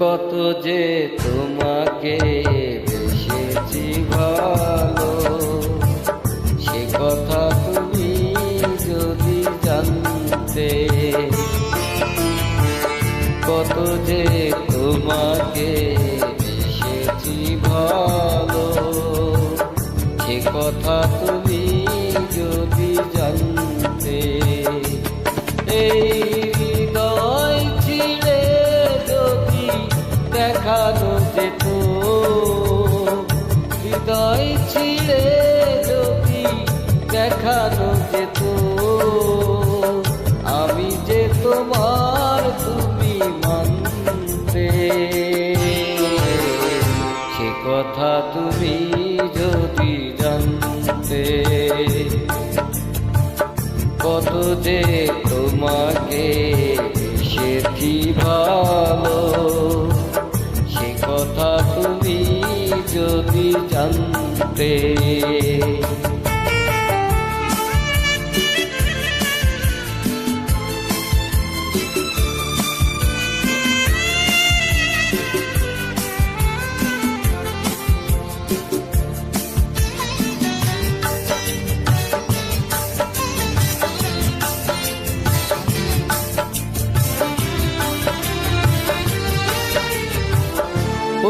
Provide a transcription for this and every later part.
কত যে তোমাকে বেসেছি ভালো, সে কথা তুমি যদি জানতে। কত যে তোমাকে বেসেছি ভালো, সে কথা তুমি যদি জানতে। এই হৃদয় ছিঁড়ে যদি দেখানো যেত, হৃদয় ছিঁড়ে যদি দেখানো যেত, আমি যে তোমার তুমি মানতে। সে কথা তুমি যদি জানতে। কত যে তোমাকে বেসেছি ভালো, সে কথা তুমি যদি জানতে।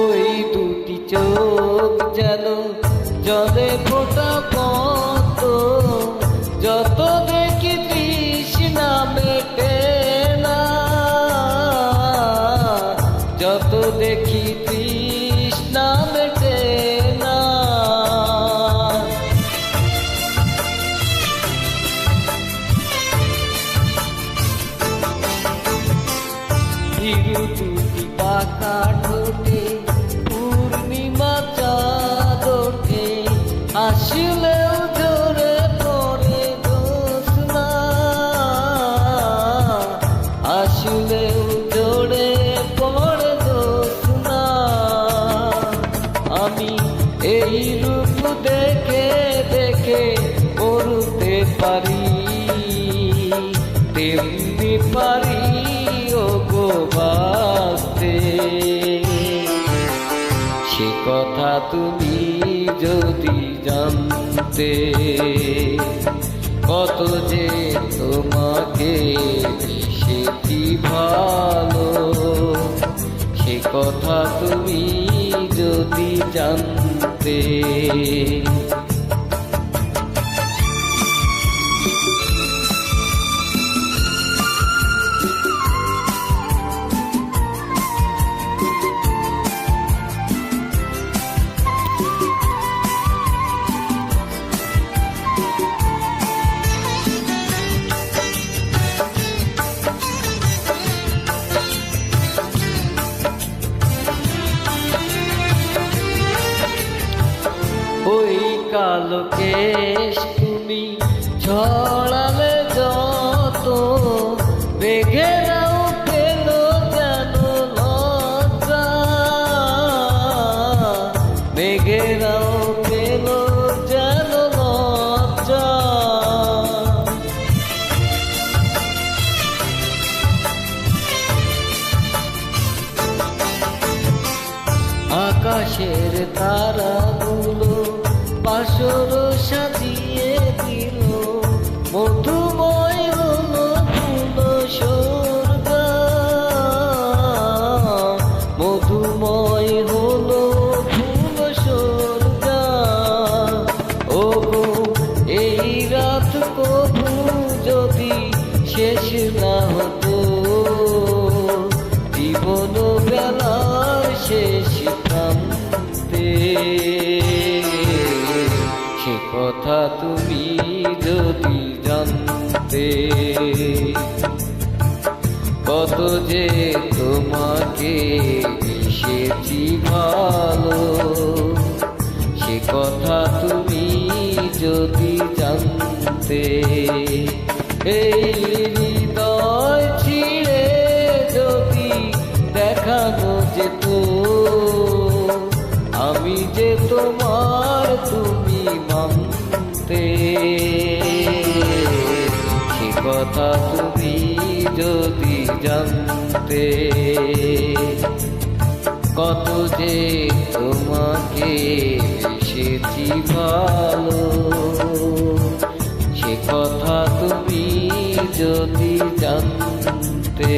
ওই দুটি চোখ যেন জলে ফোটা পদ্ম, যত দেখি তৃষ্ণা মেটে না, যত দেখি তৃষ্ণা মেটে না। হিরু দুটি পাকা ঠোঁটে পূর্ণিমা চাঁদ ওঠে, আসলেও ঝরে পড়ে জ্যোৎস্না, আসলেও ঝরে পড়ে জ্যোৎস্না। আমি এই রূপ দেখে দেখে মরতে পারি, তেমনি পারি ওগো বাঁচতে। সে কথা তুমি যদি জানতে। কত যে তোমাকে বেসেছি ভালো, সে কথা তুমি যদি জানতে। ওই কালো কেশ তুমি ছড়ালে যত, মেঘেরাও পেল যেন লজ্জা, মেঘেরাও পেল যেন লজ্জা। আকাশের তারাগুলো বাসর সাজিয়ে দিল, মধুময় হলো ফুল স্বর্গ, মধুময় হলো ফুল স্বর্গ। ও এই রাত কবু যদি শেষ না হতো, জীবন বেলার শেষ প্রান্তে। সে কথা তুমি যদি জানতে। কত যে তোমাকে বেসেছি ভালো, সে কথা তুমি যদি জানতে। এই হৃদয় ছিঁড়ে যদি দেখানো যেত, আমি যে তোমার তুমি মানতে। সে কথা তুমি যদি জানতে। কত যে তোমাকে বেসেছি ভালো, সে কথা তুমি যদি জানতে।